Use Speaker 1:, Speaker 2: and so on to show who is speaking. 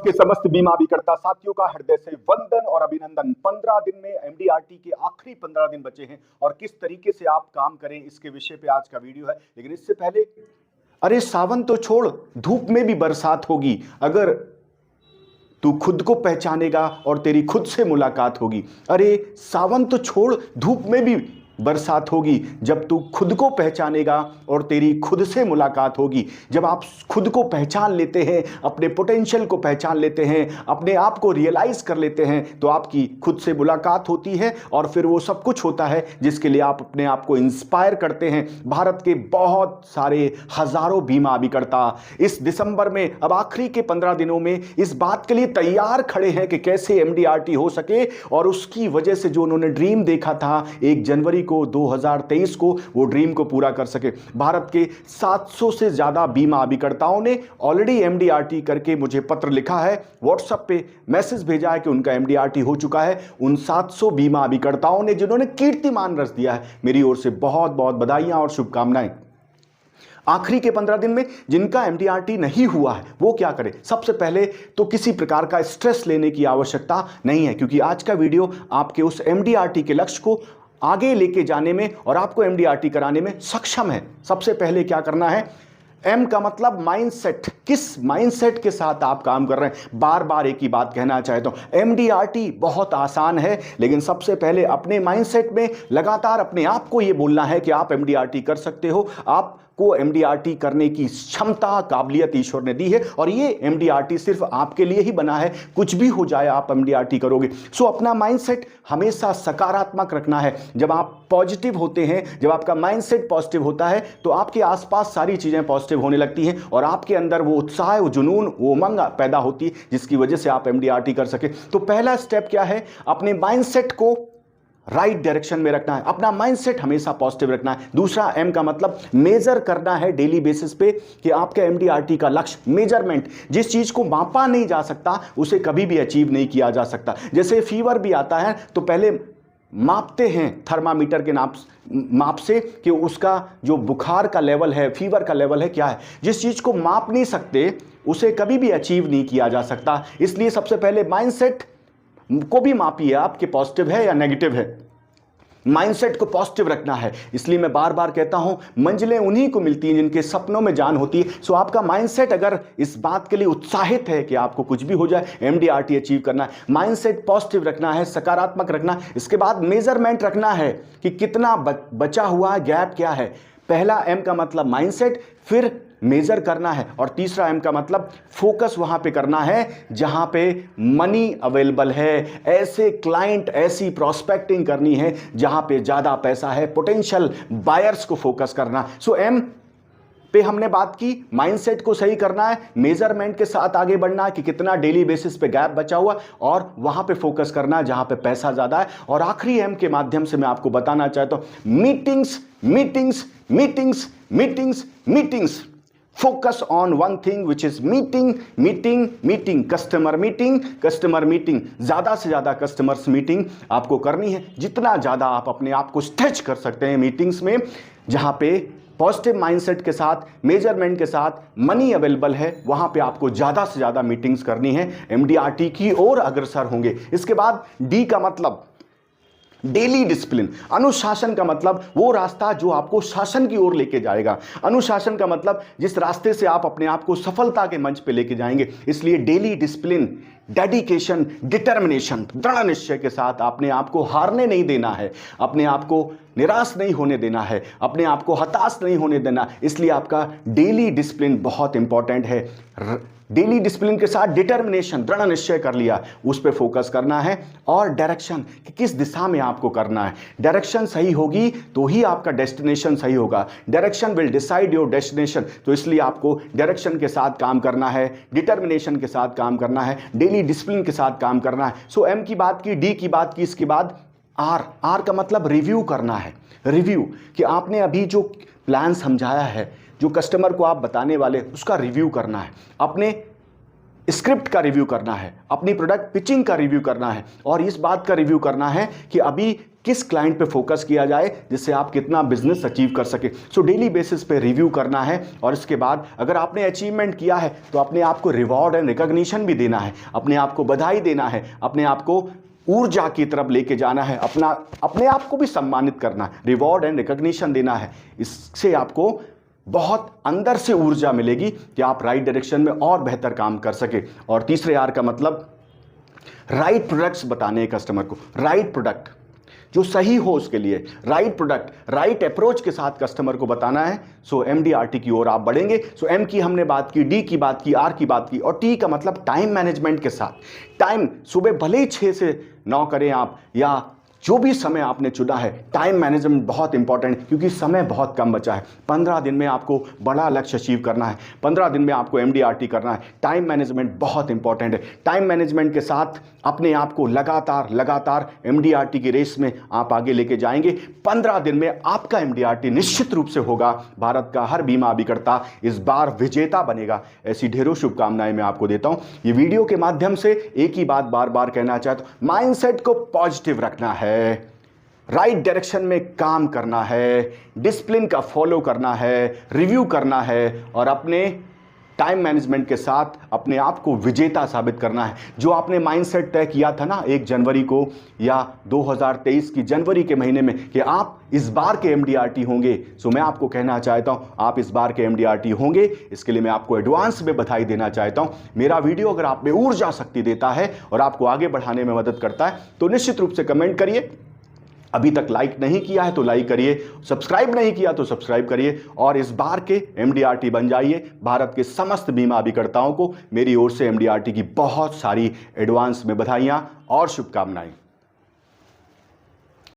Speaker 1: के समस्त बीमा अभिकर्ता साथियों का हृदय से वंदन और अभिनंदन। 15 दिन में एमडीआरटी के आखिरी 15 दिन बचे हैं और किस तरीके से आप काम करें इसके विषय पे आज का वीडियो है। लेकिन इससे पहले, अरे सावन तो छोड़, धूप में भी बरसात होगी अगर तू खुद को पहचानेगा और तेरी खुद से मुलाकात होगी। अरे सावन तो छोड़, धूप में भी बरसात होगी जब तू खुद को पहचानेगा और तेरी खुद से मुलाकात होगी। जब आप खुद को पहचान लेते हैं, अपने पोटेंशियल को पहचान लेते हैं, अपने आप को रियलाइज कर लेते हैं, तो आपकी खुद से मुलाकात होती है और फिर वो सब कुछ होता है जिसके लिए आप अपने आप को इंस्पायर करते हैं। भारत के बहुत सारे हजारों बीमा अभिकर्ता इस दिसंबर में, अब आखिरी के 15 दिनों में, इस बात के लिए तैयार खड़े हैं कि कैसे एमडीआरटी हो सके और उसकी वजह से जो उन्होंने ड्रीम देखा था 1 जनवरी को 2023 को, वो ड्रीम को पूरा कर सके। भारत के 700 से ज्यादा बीमा अभिकर्ताओं ने ऑलरेडी एमडीआरटी करके मुझे पत्र लिखा है, व्हाट्सएप पे मैसेज भेजा है कि उनका एमडीआरटी हो चुका है। उन 700 बीमा अभिकर्ताओं ने जिन्होंने कीर्तिमान रच दिया है, मेरी ओर से बहुत बहुत बधाइयां और शुभकामनाएं। आखिरी के 15 दिन में जिनका एमडीआरटी नहीं हुआ है वो क्या करें? सबसे पहले तो किसी प्रकार का स्ट्रेस लेने की आवश्यकता नहीं है, क्योंकि आज का वीडियो आपके उस एमडीआरटी के लक्ष्य को आगे लेके जाने में और आपको एमडीआरटी कराने में सक्षम है। सबसे पहले क्या करना है? एम का मतलब माइंडसेट। किस माइंडसेट के साथ आप काम कर रहे हैं? बार बार एक ही बात कहना चाहता हूं, एमडीआरटी बहुत आसान है, लेकिन सबसे पहले अपने माइंडसेट में लगातार अपने आप को यह बोलना है कि आप एमडीआरटी कर सकते हो। आपको एमडीआरटी करने की क्षमता, काबिलियत ईश्वर ने दी है और ये एमडीआरटी सिर्फ आपके लिए ही बना है। कुछ भी हो जाए आप एमडीआरटी करोगे। सो अपना माइंडसेट हमेशा सकारात्मक रखना है। जब आप पॉजिटिव होते हैं, जब आपका माइंडसेट पॉजिटिव होता है, तो आपके आसपास सारी चीजें पॉजिटिव होने लगती हैं और आपके अंदर वो उत्साह, वो जुनून, वो उमंग पैदा होती है जिसकी वजह से आप एमडीआरटी कर सके। तो पहला स्टेप क्या है? अपने माइंडसेट को राइट डायरेक्शन में रखना है, अपना माइंडसेट हमेशा पॉजिटिव रखना है। दूसरा एम का मतलब मेजर करना है डेली बेसिस पे कि आपके एमडीआरटी का लक्ष्य, मेजरमेंट। जिस चीज को मापा नहीं जा सकता उसे कभी भी अचीव नहीं किया जा सकता। जैसे फीवर भी आता है तो पहले मापते हैं थर्मामीटर के माप से कि उसका जो बुखार का लेवल है, फीवर का लेवल है क्या है। जिस चीज को माप नहीं सकते उसे कभी भी अचीव नहीं किया जा सकता। इसलिए सबसे पहले माइंडसेट को भी मापिए, आपके पॉजिटिव है या नेगेटिव है। माइंडसेट को पॉजिटिव रखना है। इसलिए मैं बार बार कहता हूं, मंजिलें उन्हीं को मिलती हैं जिनके सपनों में जान होती है। सो आपका माइंडसेट अगर इस बात के लिए उत्साहित है कि आपको कुछ भी हो जाए, एमडीआरटी अचीव करना है, माइंडसेट पॉजिटिव रखना है, सकारात्मक रखना है। इसके बाद मेजरमेंट रखना है कि कितना बचा हुआ है, गैप क्या है। पहला एम का मतलब माइंडसेट, फिर मेजर करना है, और तीसरा एम का मतलब फोकस वहां पे करना है जहां पे मनी अवेलेबल है। ऐसे क्लाइंट, ऐसी प्रोस्पेक्टिंग करनी है जहां पे ज्यादा पैसा है, पोटेंशियल बायर्स को फोकस करना। सो एम पे हमने बात की, माइंडसेट को सही करना है, मेजरमेंट के साथ आगे बढ़ना है कि कितना डेली बेसिस पे गैप बचा हुआ, और वहां पे फोकस करना है जहां पे पैसा ज्यादा है। और आखिरी एम के माध्यम से मैं आपको बताना चाहता हूं, meetings meetings meetings meetings meetings. Focus on one thing which is meeting, meeting, meeting, customer meeting। ज्यादा से ज्यादा कस्टमर्स मीटिंग आपको करनी है। जितना ज्यादा आप अपने आप को स्ट्रेच कर सकते हैं मीटिंग्स में, जहां पे पॉजिटिव माइंडसेट के साथ, मेजरमेंट के साथ, मनी अवेलेबल है, वहां पे आपको ज्यादा से ज्यादा मीटिंग्स करनी है। एमडीआरटी की ओर अग्रसर होंगे। इसके बाद डी का मतलब डेली डिसिप्लिन। अनुशासन का मतलब वो रास्ता जो आपको शासन की ओर लेके जाएगा। अनुशासन का मतलब जिस रास्ते से आप अपने आप को सफलता के मंच पे लेके जाएंगे। इसलिए डेली डिसिप्लिन, डेडिकेशन, डिटर्मिनेशन, दृढ़ निश्चय के साथ अपने आप को हारने नहीं देना है, अपने आप को निराश नहीं होने देना है, अपने आप को हताश नहीं होने देना। इसलिए आपका डेली डिसिप्लिन बहुत इंपॉर्टेंट है। डेली डिसिप्लिन के साथ डिटर्मिनेशन, दृढ़ निश्चय कर लिया, उस पर फोकस करना है। और डायरेक्शन कि किस दिशा में आपको करना है। डायरेक्शन सही होगी तो ही आपका डेस्टिनेशन सही होगा। Direction will decide your destination. तो इसलिए आपको डायरेक्शन के साथ काम करना है, डिटर्मिनेशन के साथ काम करना है, डेली डिसिप्लिन के साथ काम करना है। सो एम की बात की, डी की बात की, इसके बाद आर का मतलब रिव्यू करना है। रिव्यू कि आपने अभी जो प्लान समझाया है, जो कस्टमर को आप बताने वाले, उसका रिव्यू करना है। अपने स्क्रिप्ट का रिव्यू करना है, अपनी प्रोडक्ट पिचिंग का रिव्यू करना है, और इस बात का रिव्यू करना है कि अभी किस क्लाइंट पे फोकस किया जाए जिससे आप कितना बिजनेस अचीव कर सके। सो डेली बेसिस पे रिव्यू करना है और इसके बाद अगर आपने अचीवमेंट किया है तो अपने आप को रिवॉर्ड एंड रिकॉग्निशन भी देना है, अपने आप को बधाई देना है, अपने आप को ऊर्जा की तरफ लेके जाना है, अपने आप को भी सम्मानित करना है, रिवॉर्ड एंड रिकॉग्निशन देना है। इससे आपको बहुत अंदर से ऊर्जा मिलेगी कि आप राइट डायरेक्शन में और बेहतर काम कर सके। और तीसरे आर का मतलब राइट प्रोडक्ट्स बताने हैं कस्टमर को, राइट प्रोडक्ट जो सही हो उसके लिए, राइट प्रोडक्ट राइट अप्रोच के साथ कस्टमर को बताना है। सो MDRT की ओर आप बढ़ेंगे। सो M की हमने बात की, D की बात की, R की बात की, और T का मतलब टाइम मैनेजमेंट के साथ। टाइम सुबह भले ही 6 से 9 करें आप, या जो भी समय आपने चुना है, टाइम मैनेजमेंट बहुत इंपॉर्टेंट है क्योंकि समय बहुत कम बचा है। 15 दिन में आपको बड़ा लक्ष्य अचीव करना है, 15 दिन में आपको MDRT करना है। टाइम मैनेजमेंट बहुत इंपॉर्टेंट है। टाइम मैनेजमेंट के साथ अपने आप को लगातार MDRT की रेस में आप आगे लेके जाएंगे। 15 दिन में आपका MDRT निश्चित रूप से होगा। भारत का हर बीमा अभिकर्ता इस बार विजेता बनेगा। ऐसी ढेरों शुभकामनाएं मैं आपको देता हूं। ये वीडियो के माध्यम से एक ही बात बार बार कहना चाहता हूं, माइंडसेट को पॉजिटिव रखना है, राइट डायरेक्शन में काम करना है, डिसिप्लिन का फॉलो करना है, रिव्यू करना है और अपने टाइम मैनेजमेंट के साथ अपने आप को विजेता साबित करना है। जो आपने माइंडसेट तय किया था ना 1 जनवरी को या 2023 की जनवरी के महीने में कि आप इस बार के MDRT होंगे, सो मैं आपको कहना चाहता हूं आप इस बार के MDRT होंगे। इसके लिए मैं आपको एडवांस में बधाई देना चाहता हूं। मेरा वीडियो अगर आप में ऊर्जा शक्ति देता है और आपको आगे बढ़ाने में मदद करता है तो निश्चित रूप से कमेंट करिए। अभी तक लाइक नहीं किया है तो लाइक करिए, सब्सक्राइब नहीं किया तो सब्सक्राइब करिए और इस बार के MDRT बन जाइए। भारत के समस्त बीमा अभिकर्ताओं को मेरी ओर से MDRT की बहुत सारी एडवांस में बधाइयाँ और शुभकामनाएं।